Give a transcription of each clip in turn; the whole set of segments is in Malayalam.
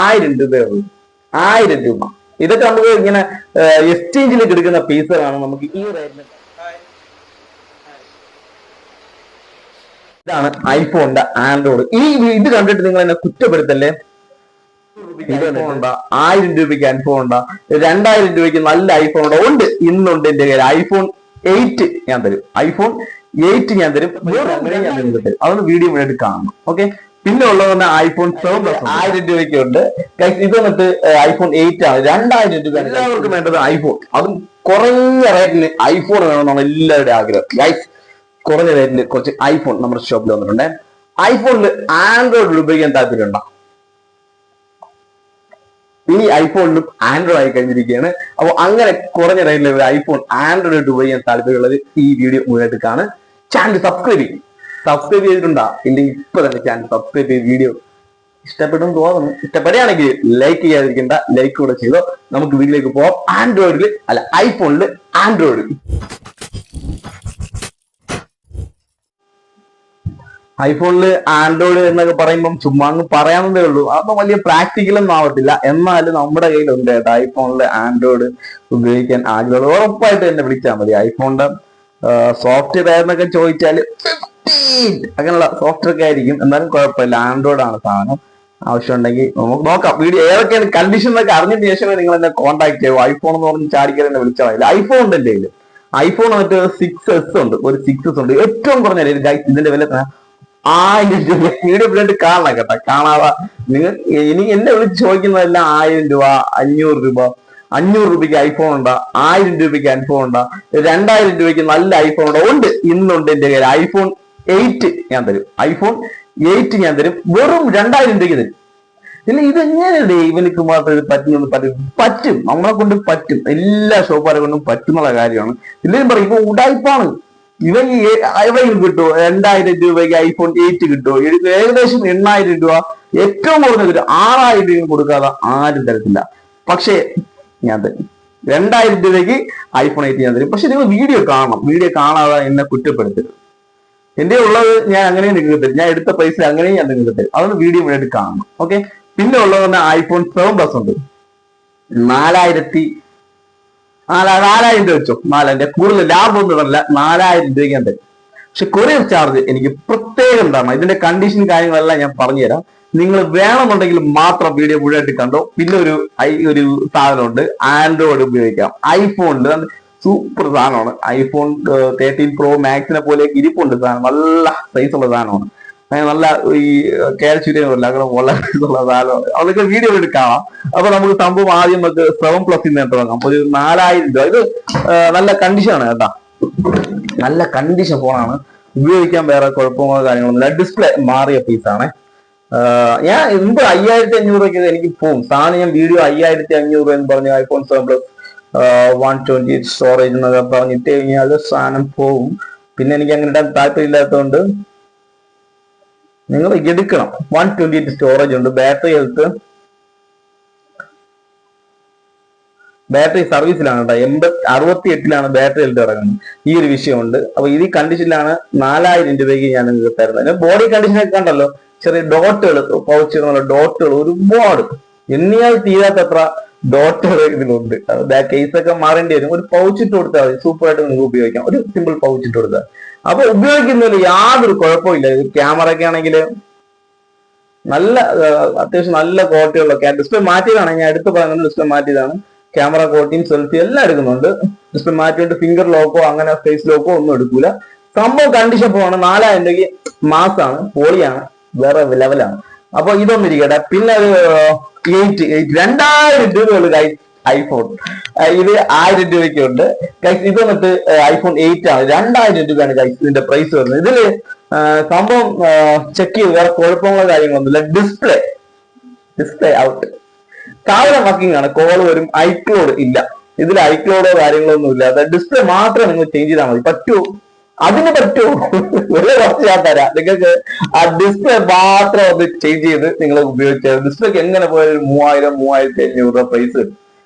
1000 രൂപയുള്ളൂ. 1000 രൂപ. ഇതൊക്കെ നമുക്ക് ഇങ്ങനെ എക്സ്ചേഞ്ചിലേക്ക് എടുക്കുന്ന പീസുകളാണ് നമുക്ക് ഈ റേറ്റിന്. ഇതാണ് ഐഫോണിന്റെ ആൻഡ്രോയിഡ്. ഇത് കണ്ടിട്ട് നിങ്ങൾ എന്നെ കുറ്റപ്പെടുത്തല്ലേ. ഇത് 1000 രൂപയ്ക്ക് ഐഫോൺ ഉണ്ടാ, 2000 രൂപയ്ക്ക് നല്ല ഐഫോൺ ഉണ്ട്. ഇന്നുണ്ട് എന്റെ കയ്യിൽ ഐഫോൺ 8 ഞാൻ തരും. ഐഫോൺ 8 ഞാൻ തരും. അതൊന്ന് വീഡിയോ വേണ്ടി കാണണം. ഓക്കെ. പിന്നെ ഉള്ളത് തന്നെ ഐഫോൺ 7 1000 രൂപയ്ക്ക് ഉണ്ട്. ഇത് വന്നിട്ട് ഐഫോൺ 8 ആണ്. 2000 രൂപ. എല്ലാവർക്കും വേണ്ടത് ഐഫോൺ. അതും കുറഞ്ഞ റേറ്റിന് ഐഫോൺ വേണമെന്നാണ് എല്ലാവരുടെയും ആഗ്രഹം. ഗൈസ്, കുറഞ്ഞ റേറ്റിൽ കുറച്ച് ഐഫോൺ നമ്മുടെ ഷോപ്പിൽ വന്നിട്ടുണ്ട്. ഐഫോണിൽ ആൻഡ്രോയിഡ് ഉപയോഗിക്കാൻ താല്പര്യമുണ്ടോ? ഇനി ഐഫോണിലും ആൻഡ്രോയിഡ് ആയി കഴിഞ്ഞിരിക്കുകയാണ്. അപ്പോൾ അങ്ങനെ കുറഞ്ഞ റേറ്റിൽ ഒരു ഐഫോൺ ആൻഡ്രോയിഡ് ഉപയോഗിക്കാൻ താല്പര്യമുള്ളത് ഈ വീഡിയോ മുഴുവനായിട്ട് കാണുക. ചാനൽ സബ്സ്ക്രൈബ് ചെയ്യും. സബ്സ്ക്രൈബ് ചെയ്തിട്ടുണ്ടോ? ഇല്ലെങ്കിൽ ഇപ്പൊ തന്നെ ചാനൽ സബ്സ്ക്രൈബ് ചെയ്ത് വീഡിയോ ഇഷ്ടപ്പെടുമെന്ന് തോന്നുന്നു. ഇഷ്ടപ്പെടുകയാണെങ്കിൽ ലൈക്ക് ചെയ്യാതിരിക്കേണ്ട, ലൈക്ക് കൂടെ ചെയ്തോ. നമുക്ക് വീഡിയോയിലേക്ക് പോവാം. ആൻഡ്രോയിഡിൽ അല്ല, ഐഫോണിൽ ആൻഡ്രോയിഡ്. ഐഫോണിൽ ആൻഡ്രോയിഡ് എന്നൊക്കെ പറയുമ്പോൾ ചുമ്മാ അങ്ങ് പറയാവുന്നതേ ഉള്ളൂ. അപ്പൊ വലിയ പ്രാക്ടിക്കലൊന്നും ആവത്തില്ല. എന്നാലും നമ്മുടെ കയ്യിലുണ്ട് കേട്ടോ ഐഫോണിൽ ആൻഡ്രോയിഡ് ഉപയോഗിക്കാൻ ആഗ്രഹം. ഉറപ്പായിട്ട് എന്നെ വിളിച്ചാൽ മതി. ഐഫോണിന്റെ സോഫ്റ്റ്വെയർ എന്നൊക്കെ ചോദിച്ചാൽ അങ്ങനെയുള്ള സോഫ്റ്റ്വെയർ ഒക്കെ ആയിരിക്കും. എന്നാലും കുഴപ്പമില്ല, ആൻഡ്രോയിഡ് ആണ് സാധനം. ആവശ്യമുണ്ടെങ്കിൽ നമുക്ക് നോക്കാം. വീഡിയോ ഏതൊക്കെയാണ് കണ്ടീഷൻ എന്നൊക്കെ അറിഞ്ഞതിന് ശേഷമേ നിങ്ങൾ എന്നെ കോൺടാക്ട് ചെയ്യൂ. ഐഫോൺ എന്ന് പറഞ്ഞ് ചാടിക്കാൻ എന്നെ വിളിച്ചാൽ മതി. ഐഫോൺ ഉണ്ട് എൻ്റെ കയ്യിൽ. ഐഫോൺ മറ്റേ 6s ഉണ്ട്. ഒരു 6s ഉണ്ട്. ഏറ്റവും കുറഞ്ഞ ഇതിന്റെ വില 1000 രൂപ. വീഡിയോ പിന്നീട് കാണണം കേട്ടോ. കാണാതെ നിങ്ങൾ ഇനി എന്നെ വിളിച്ച് ചോദിക്കുന്നതെല്ലാം 1000 രൂപ, 500 രൂപ. 500 രൂപയ്ക്ക് ഐഫോൺ ഉണ്ടാ, 1000 രൂപയ്ക്ക് ഐഫോൺ ഉണ്ടാ, 2000 രൂപയ്ക്ക് നല്ല ഐഫോൺ ഉണ്ട്. ഇന്നുണ്ട് എന്റെ കയ്യിൽ ഐഫോൺ 8 ഞാൻ തരും. ഐഫോൺ 8 ഞാൻ തരും. വെറും 2000 രൂപയ്ക്ക് തരും. ഇല്ല, ഇതെങ്ങനെയല്ലേ ഇവനക്ക് മാത്രം പറ്റും. നമ്മളെ കൊണ്ട് പറ്റും. എല്ലാ ഷോപ്പുകാരെ കൊണ്ടും പറ്റുന്നുള്ള കാര്യമാണ്. ഇല്ലെങ്കിലും പറയും ഇപ്പൊ ഉടായ്പാണ്. ഇവൻ എവിടെയും കിട്ടുമോ? 2000 രൂപയ്ക്ക് ഐഫോൺ 8 കിട്ടുമോ? ഏകദേശം 8000 രൂപ. ഏറ്റവും കുറഞ്ഞത് 6000 രൂപ കൊടുക്കാതെ ആരും തരത്തില്ല. പക്ഷേ ഞാൻ തരും. 2000 രൂപയ്ക്ക് ഐഫോൺ 8 ഞാൻ തരും. പക്ഷെ നിങ്ങൾ വീഡിയോ കാണണം. വീഡിയോ കാണാതെ എന്നെ കുറ്റപ്പെടുത്തരുത്. എന്റെ ഉള്ളത് ഞാൻ അങ്ങനെയും നിങ്ങൾക്ക് തരും. ഞാൻ എടുത്ത പൈസ അങ്ങനെയും ഞാൻ നിങ്ങൾക്ക് തരും. അതൊന്ന് വീഡിയോ വേണ്ടി കാണണം. ഓക്കെ. പിന്നെ ഉള്ളത് തന്നെ ഐഫോൺ 7 പ്ലസ് ഉണ്ട്. 4000 രൂപ വെച്ചോ. 4000 കൂടുതൽ ലാഭം ഒന്നും പറഞ്ഞില്ല. 4000 രൂപയ്ക്ക് ഞാൻ തരും. പക്ഷെ കൊറിയർ ചാർജ് എനിക്ക് പ്രത്യേകം തരണം. ഇതിന്റെ കണ്ടീഷൻ കാര്യങ്ങളെല്ലാം ഞാൻ പറഞ്ഞുതരാം. നിങ്ങൾ വേണമെന്നുണ്ടെങ്കിൽ മാത്രം വീഡിയോ മുഴുവനായിട്ട് കണ്ടോ. പിന്നെ ഒരു സാധനമുണ്ട്, ആൻഡ്രോയിഡ് ഉപയോഗിക്കാം. ഐഫോണിൽ സൂപ്പർ സാധനമാണ്. ഐഫോൺ 13 പ്രോ മാക്സിനെ പോലെ ഇരിപ്പുണ്ട് സാധനം. നല്ല സൈസ് ഉള്ള സാധനമാണ്. നല്ല ഈ കേരള അങ്ങനെ വളരെ ഉള്ള സാധനമാണ്. അതൊക്കെ വീഡിയോ എടുക്കാം. അപ്പൊ നമുക്ക് സംഭവം ആദ്യം നമുക്ക് 7 പ്ലസ് തുടങ്ങാം. ഒരു 4000 രൂപ. ഇത് നല്ല കണ്ടീഷനാണ് കേട്ടാ. നല്ല കണ്ടീഷൻ ഫോണാണ്. ഉപയോഗിക്കാൻ വേറെ കുഴപ്പമോ കാര്യങ്ങളൊന്നുമില്ല. ഡിസ്പ്ലേ മാറിയ പീസാണ്. ഞാൻ എന്ത് 5500 രൂപയ്ക്ക് എനിക്ക് പോകും സാധനം. ഞാൻ വീഡിയോ 5500 രൂപ എന്ന് പറഞ്ഞു ഐഫോൺ 7 പ്ലസ് 128 സ്റ്റോറേജ് എന്നൊക്കെ പറഞ്ഞിട്ട് കഴിഞ്ഞാൽ സാധനം പോകും. പിന്നെ എനിക്ക് അങ്ങനെ താല്പര്യം ഇല്ലാത്തതുകൊണ്ട് നിങ്ങൾ എടുക്കണം. 128 സ്റ്റോറേജ് ഉണ്ട്. ബാറ്ററി ഹെൽത്ത്, ബാറ്ററി സർവീസിലാണ് കേട്ടോ. 68ലാണ് ബാറ്ററി ഹെൽത്ത് ഇറങ്ങുന്നത്. ഈ ഒരു വിഷയമുണ്ട്. അപ്പൊ ഈ കണ്ടീഷനിലാണ് 4000 രൂപയ്ക്ക് ഞാൻ നിങ്ങൾക്ക് തരുന്നത്. ബോഡി കണ്ടീഷനൊക്കെ കണ്ടല്ലോ. ചെറിയ ഡോട്ടുകൾ, പൗച്ചുകളുള്ള ഡോട്ടുകൾ ഒരുപാട് എണ്ണിയാൽ തീരാത്തത്ര ഡോട്ടുകൾ ഇതിലുണ്ട്. കേസൊക്കെ മാറേണ്ടി വരും. ഒരു പൗച്ചിട്ട് കൊടുത്താൽ മതി. സൂപ്പറായിട്ട് നിങ്ങൾക്ക് ഉപയോഗിക്കാം. ഒരു സിമ്പിൾ പൗച്ചിട്ട് കൊടുത്താൽ. അപ്പൊ ഉപയോഗിക്കുന്നതിൽ യാതൊരു കുഴപ്പമില്ല. ക്യാമറ ഒക്കെ ആണെങ്കിൽ നല്ല അത്യാവശ്യം നല്ല ക്വാളിറ്റിയുള്ള ഡിസ്പ്ലേ മാറ്റിയതാണ്. ഞാൻ എടുത്ത് പറയുന്നത് ഡിസ്പ്ലേ മാറ്റിയതാണ്. ക്യാമറ ക്വാളിറ്റിയും സെൽഫി എല്ലാം എടുക്കുന്നുണ്ട്. ഡിസ്പ്ലേ മാറ്റിയിട്ട് ഫിംഗർ ലോക്കോ അങ്ങനെ ഫേസ് ലോക്കോ ഒന്നും എടുക്കൂല. സംഭവം കണ്ടീഷൻ പോവാണ്. 4000 രൂപയ്ക്ക് മാസാണ്. പോളിയാണ്. വേറെ ലെവലാണ്. അപ്പൊ ഇതൊന്നിരിക്കട്ടെ. പിന്നെ ഒരു 2000 രൂപയുള്ള ഐഫോൺ. ഇത് 1000 രൂപയ്ക്ക് ഉണ്ട്. ഇത് വന്നിട്ട് ഐഫോൺ 8 ആണ്. 2000 രൂപയാണ് ഇതിന്റെ പ്രൈസ് വരുന്നത്. ഇതില് സംഭവം ചെക്ക് ചെയ്ത് വേറെ കുഴപ്പങ്ങളോ കാര്യങ്ങളൊന്നുമില്ല. Display out. സാധനം വർക്കിംഗ് ആണ്. കോൾ വരും. ഐക്ലോഡ് ഇല്ല. ഇതിൽ ഐക്ലോഡോ കാര്യങ്ങളോ ഒന്നും ഇല്ല. ഡിസ്പ്ലേ മാത്രം നിങ്ങൾ ചേഞ്ച് ചെയ്താൽ മതി. പറ്റുമോ? അതിന് പറ്റുമോ? വില കുറച്ച് ഞാൻ തരാം. നിങ്ങൾക്ക് ആ ഡിസ്പ്ലേ മാത്രം ഒന്ന് ചേഞ്ച് ചെയ്ത് നിങ്ങൾ ഉപയോഗിച്ചാൽ ഡിസ്പ്ലേക്ക് എങ്ങനെ പോയാലും 3000-3500 രൂപ പ്രൈസ് വരും.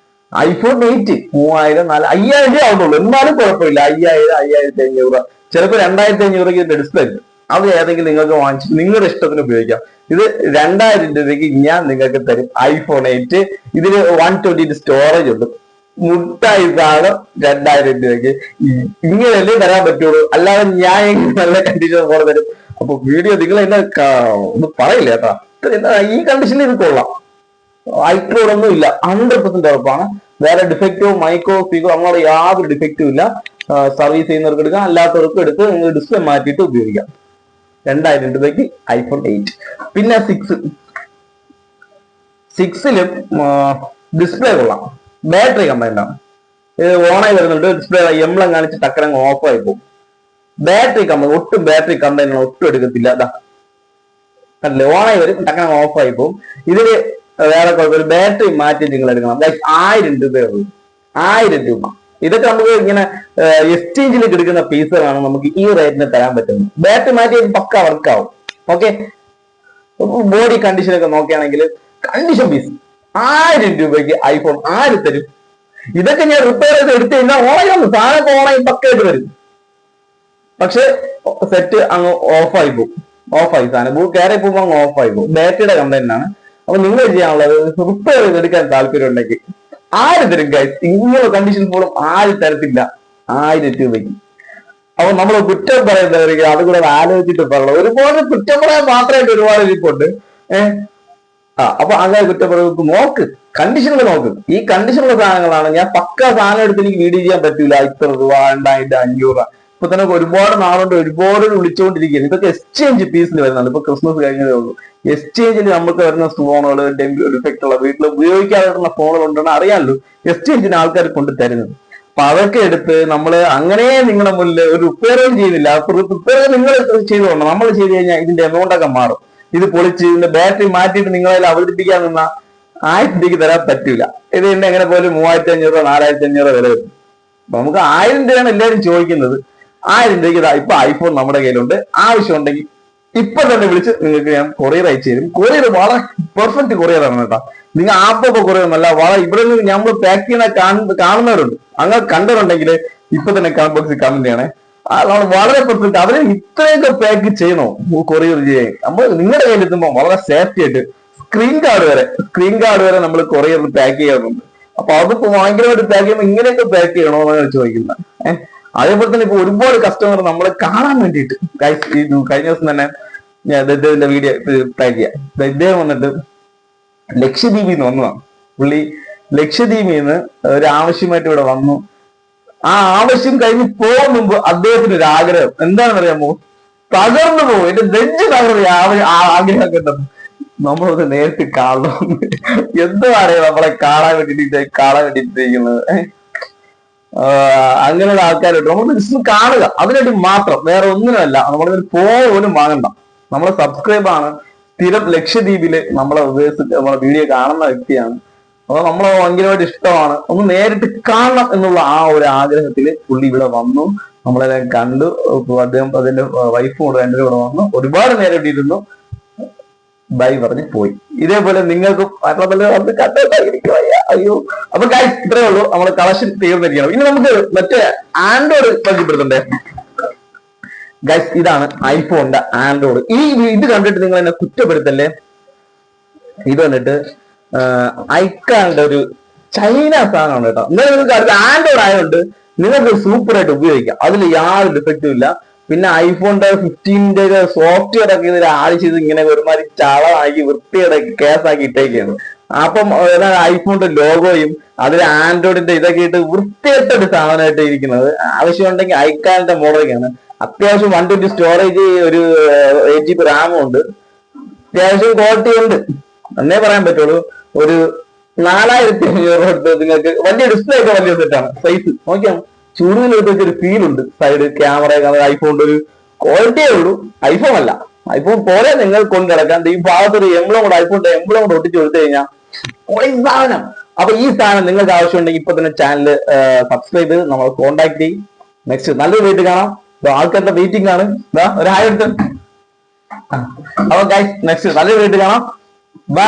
ഐഫോൺ 8 3000, 5000 രൂപ ആവുന്നുള്ളൂ. എന്നാലും കുഴപ്പമില്ല. 5000-5500 രൂപ. ചിലപ്പോൾ 2500 രൂപയ്ക്ക് ഡിസ്പ്ലേ ഉണ്ട്. അത് ഏതെങ്കിലും നിങ്ങൾക്ക് വാങ്ങിച്ചിട്ട് നിങ്ങളുടെ ഇഷ്ടത്തിന് ഉപയോഗിക്കാം. ഇത് 2000 രൂപയ്ക്ക് ഞാൻ നിങ്ങൾക്ക് തരും iPhone 8. ഇതിന് 128 സ്റ്റോറേജ് ഉണ്ട്. മുട്ടായി സാധനം 2000 രൂപയ്ക്ക് ഇങ്ങനെയല്ലേ തരാൻ പറ്റുള്ളൂ, അല്ലാതെ ഞാൻ നല്ല കണ്ടീഷൻ പോലെ തരും. അപ്പൊ വീഡിയോ നിങ്ങൾ എന്നെ ഒന്ന് പറയില്ല കേട്ടാ, ഈ കണ്ടീഷനിൽ ഇത് കൊള്ളാം. iCloud ഒന്നും ഇല്ല, 100% ഉറപ്പാണ്. വേറെ ഡിഫക്റ്റോ മൈക്കോ സ്പീക്കോ അങ്ങനെ യാതൊരു ഡിഫക്റ്റും ഇല്ല. സർവീസ് ചെയ്യുന്നവർക്ക് എടുക്കാം, അല്ലാത്തവർക്ക് എടുത്ത് നിങ്ങൾ ഡിസ്പ്ലേ മാറ്റിയിട്ട് ഉപയോഗിക്കാം. 2000 രൂപയ്ക്ക് iPhone 8. പിന്നെ 6ലും ഡിസ്പ്ലേ കൊള്ളാം, ബാറ്ററി കംപ്ലൈന്റ് ആണ്. ഇത് ഓണായി വരുന്നുണ്ട്, ഡിസ്പ്ലേ എംബ്ലം കാണിച്ച് ടക്കരങ്ങ് ഓഫ് ആയി പോകും. ബാറ്ററി കംപ്ലൈന്റ്, ഒട്ടും ബാറ്ററി കംപ്ലൈന്റ് ഒട്ടും എടുക്കത്തില്ല. അതാ അല്ലേ, ഓണായി വരും, ടക്കരങ്ങ് ഓഫ് ആയി പോകും. ഇതില് വേറെ കുഴപ്പമില്ല, ബാറ്ററി മാറ്റി നിങ്ങൾ എടുക്കണം. 1000 രൂപയുള്ളൂ, 1000 രൂപ. ഇതൊക്കെ നമുക്ക് ഇങ്ങനെ എക്സ്ചേഞ്ചിൽ എടുക്കുന്ന പീസുകളാണ് നമുക്ക് ഈ റേറ്റിന് തരാൻ പറ്റുന്നത്. ബാറ്ററി മാറ്റി പക്ക വർക്കാവും. ഓക്കെ, ബോഡി കണ്ടീഷൻ ഒക്കെ നോക്കുകയാണെങ്കിൽ കണ്ടീഷൻ പീസ് 1000 രൂപയ്ക്ക് iPhone ആര് തരും? ഇതൊക്കെ ഞാൻ റിപ്പയർ ചെയ്ത് എടുത്തു കഴിഞ്ഞാൽ ഓണായി വന്നു, സാധനമൊക്കെ ഓണായി പക്കയായിട്ട് വരും. പക്ഷെ സെറ്റ് അങ്ങ് ഓഫായി പോകും, ഓഫായി സാധനം കയറി പോകുമ്പോൾ അങ്ങ് ഓഫായി പോകും. ബാറ്ററിയുടെ കംപ്ലൈന്റ് ആണ്. അപ്പൊ നിങ്ങൾ ചെയ്യാനുള്ളത് റിപ്പയർ ചെയ്ത് എടുക്കാൻ താല്പര്യം ഉണ്ടെങ്കിൽ ആര് തരും ഗൈസ്? ഇങ്ങനെ കണ്ടീഷൻ പോലും ആര് തരത്തില്ല 1000 രൂപയ്ക്ക്. അപ്പൊ നമ്മൾ കുറ്റം പറയുന്നവർക്ക് അതുകൂടെ ആലോചിച്ചിട്ട് പറയണം. ഒരുപാട് കുറ്റം പറയാൻ മാത്രമായിട്ട് ഒരുപാട് ഇരിപ്പുണ്ട്. അപ്പൊ അങ്ങനെ കുറ്റം പറയുന്നത് നോക്ക്, കണ്ടീഷനുകൾ നോക്ക്. ഈ കണ്ടീഷനുള്ള സാധനങ്ങളാണ്. ഞാൻ പക്ക സാധനം എടുത്ത് എനിക്ക് വീഡിയോ ചെയ്യാൻ പറ്റൂല. 100 രൂപ 2500 രൂപ ഇപ്പൊ തന്നെ ഒരുപാട് നാളുകൊണ്ട് ഒരുപാട് വിളിച്ചുകൊണ്ടിരിക്കുകയാണ്. ഇതൊക്കെ എക്സ്ചേഞ്ച് പീസിൽ വരുന്നതാണ്. ഇപ്പൊ ക്രിസ്മസ് കഴിഞ്ഞതേ ഉള്ളൂ. എക്സ്ചേഞ്ചിൽ നമുക്ക് വരുന്ന ഫോണുകൾ ഡിഫക്റ്റ് ഉള്ള വീട്ടിൽ ഉപയോഗിക്കാതെ ഫോണുകൾ ഉണ്ടെന്ന് അറിയാമല്ലോ, എക്സ്ചേഞ്ചിന് ആൾക്കാർ കൊണ്ട് തരുന്നത്. അപ്പൊ അതൊക്കെ എടുത്ത് നമ്മൾ അങ്ങനെ നിങ്ങളുടെ മുന്നിൽ ഒരു റിപ്പയറും ചെയ്യുന്നില്ല. റിപ്പയർ നിങ്ങൾ ചെയ്തുകൊണ്ട് നമ്മൾ ചെയ്ത് കഴിഞ്ഞാൽ ഇതിന്റെ എമൗണ്ട് ഒക്കെ മാറും. ഇത് പൊളിച്ച് ഇതിന്റെ ബാറ്ററി മാറ്റിയിട്ട് നിങ്ങളെ അവതരിപ്പിക്കാൻ നിന്ന 1000 രൂപയ്ക്ക് തരാൻ പറ്റൂല. ഇത് തന്നെ എങ്ങനെ പോലും 3500 4500 വില വരും. നമുക്ക് 1000 രൂപയാണ് എല്ലാവരും ചോദിക്കുന്നത്. 1000 രൂപയ്ക്ക് ഇപ്പൊ iPhone നമ്മുടെ കയ്യിലുണ്ട്. ആവശ്യം ഉണ്ടെങ്കിൽ ഇപ്പൊ തന്നെ വിളിച്ച് നിങ്ങൾക്ക് ഞാൻ കൊറിയർ അയച്ചു തരും. കൊറിയർ വളരെ പെർഫെക്റ്റ് കൊറിയറാണ് കേട്ടോ. നിങ്ങൾ ആപ്പൊക്കെ കൊറിയർ ഒന്നല്ല, വളരെ ഇവിടെ നിന്ന് നമ്മൾ പാക്ക് ചെയ്യുന്ന കാണുന്നവരുണ്ട്. അങ്ങനെ കണ്ടവരുണ്ടെങ്കിൽ ഇപ്പൊ തന്നെ കമന്റ് ബോക്സിൽ കമന്റ് ചെയ്യണേ. നമ്മൾ വളരെ പെർഫെക്റ്റ്. അവരെ ഇത്രയൊക്കെ പാക്ക് ചെയ്യണോ കൊറിയർ ചെയ്യാൻ? നമ്മൾ നിങ്ങളുടെ കയ്യിൽ എത്തുമ്പോൾ വളരെ സേഫ്റ്റി ആയിട്ട് സ്ക്രീൻ കാർഡ് വരെ നമ്മൾ കൊറിയറിൽ പാക്ക് ചെയ്യാറുണ്ട്. അപ്പൊ അതിപ്പോ ഭയങ്കരമായിട്ട് പാക്ക് ചെയ്യുമ്പോൾ ഇങ്ങനെയൊക്കെ പാക്ക് ചെയ്യണോ എന്നാണ് ചോദിക്കുന്നത്. അതേപോലെ തന്നെ ഇപ്പൊ ഒരുപാട് കസ്റ്റമർ നമ്മളെ കാണാൻ വേണ്ടിയിട്ട് കഴിഞ്ഞ ദിവസം തന്നെ ഞാൻ ഇദ്ദേഹത്തിന്റെ വീഡിയോ ടാഗ് ചെയ്യാം. ഇദ്ദേഹം വന്നിട്ട് ലക്ഷദ്വീപിൽ നിന്ന് വന്നതാണ്. പുള്ളി ലക്ഷദ്വീപിൽ നിന്ന് ഒരു ആവശ്യമായിട്ട് ഇവിടെ വന്നു. ആ ആവശ്യം കഴിഞ്ഞ് പോകും മുമ്പ് അദ്ദേഹത്തിന് ഒരു ആഗ്രഹം എന്താണെന്ന് അറിയാമോ? തകർന്നു പോകും, എന്റെ നെഞ്ച് തകർന്നു ആഗ്രഹമൊക്കെ ഉണ്ടെന്ന്. നമ്മളത് നേരിട്ട് കാണണം. എന്താണ് നമ്മളെ കാണാൻ വേണ്ടിയിട്ടിരിക്കുന്നത്? അങ്ങനെയുള്ള ആൾക്കാരുണ്ട്. നമ്മൾ ജസ്റ്റ് കാണുക, അതിനുവേണ്ടി മാത്രം, വേറെ ഒന്നിനുമല്ല. നമ്മളൊരു പോലും വാങ്ങണ്ട. നമ്മളെ സബ്സ്ക്രൈബാണ്, സ്ഥിരം ലക്ഷദ്വീപില് നമ്മളെ നമ്മളെ വീഡിയോ കാണുന്ന വ്യക്തിയാണ്. അപ്പൊ നമ്മളെ ഭയങ്കരമായിട്ട് ഇഷ്ടമാണ്. ഒന്ന് നേരിട്ട് കാണണം എന്നുള്ള ആ ഒരു ആഗ്രഹത്തില് പുള്ളി ഇവിടെ വന്നു, നമ്മളെല്ലാം കണ്ടു. അദ്ദേഹം അതിന്റെ വൈഫും കൂടെ എൻ്റെ കൂടെ വന്നു, ഒരുപാട് നേരം ഇവിടെ ഇരുന്നു, ബൈ പറഞ്ഞ് പോയി. ഇതേപോലെ നിങ്ങൾക്കും അയ്യോ. അപ്പൊ ഗൈസ് ഇത്രേ ഉള്ളൂ, നമ്മള് കളക്ഷൻ തീർന്നിരിക്കണം. ഇനി നമുക്ക് മറ്റേ ആൻഡ്രോയിഡ് പരിചയപ്പെടുത്തണ്ടേ ഗൈസ്? ഇതാണ് ഐഫോണിന്റെ ആൻഡ്രോയിഡ്. ഇത് കണ്ടിട്ട് നിങ്ങൾ എന്നെ കുറ്റപ്പെടുത്തല്ലേ. ഇത് വന്നിട്ട് ഐക്കാന്റെ ഒരു ചൈന സാധനമാണ് കേട്ടോ. എന്നാലും നിങ്ങൾക്ക് ആൻഡ്രോയിഡ് ആയതുകൊണ്ട് നിങ്ങൾക്ക് സൂപ്പർ ആയിട്ട് ഉപയോഗിക്കാം, അതിൽ യാതൊരു ഡിഫക്റ്റും ഇല്ല. പിന്നെ ഐഫോണിന്റെ 15 സോഫ്റ്റ്വെയർ ഒക്കെ ഇതിൽ ആഡ് ചെയ്ത് ഇങ്ങനെ ഒരുമാതിരി ചളമാക്കി വൃത്തിയുടെ കേസാക്കി ഇട്ടേക്കാണ്. അപ്പം ഐഫോണിന്റെ ലോഗോയും അതിൽ ആൻഡ്രോയിഡിന്റെ ഇതൊക്കെ ഇട്ട് വൃത്തിയായിട്ടൊരു സാധനമായിട്ട് ഇരിക്കുന്നത്. ആവശ്യമുണ്ടെങ്കിൽ ഐക്കാന്റെ മോഡലൊക്കെയാണ്. അത്യാവശ്യം 120 സ്റ്റോറേജ്, ഒരു 8 GB റാമും ഉണ്ട്. അത്യാവശ്യം ക്വാളിറ്റി ഉണ്ട് എന്നേ പറയാൻ പറ്റുള്ളൂ. ഒരു 4500 എടുത്ത് നിങ്ങൾക്ക് വലിയ ഡിസ്പ്ലേ ഒക്കെ വലിയ സെറ്റാണ്. സൈസ് നോക്കിയാൽ ചൂടുവിനടുത്ത് ഒരു ഫീൽ ഉണ്ട്. സൈഡ് ക്യാമറ ഐഫോണിന്റെ ഒരു ക്വാളിറ്റിയേ ഉള്ളൂ. ഐഫോൺ അല്ല, ഐഫോൺ പോലെ നിങ്ങൾ കൊണ്ട് കിടക്കാൻ. ഈ ഭാഗത്തൊരു എംബ്ലം കൂടെ ഐഫോണിന്റെ എംബ്ലം കൂടെ ഒട്ടിച്ച് കൊടുത്തു കഴിഞ്ഞാൽ സാധനം. അപ്പൊ ഈ സാധനം നിങ്ങൾക്ക് ആവശ്യമുണ്ടെങ്കിൽ ഇപ്പൊ തന്നെ ചാനൽ സബ്സ്ക്രൈബ് ചെയ്ത് നമ്മൾ കോൺടാക്ട് ചെയ്യും. നെക്സ്റ്റ് നല്ലൊരു വീട്ടിൽ കാണാം. ആൾക്കാരുടെ മീറ്റിംഗ് ആണ്, ഒരു ഹായ് എടുത്ത്. അപ്പൊ ഗൈസ് നെക്സ്റ്റ് നല്ലൊരു വീട്ടിൽ കാണാം. ബൈ.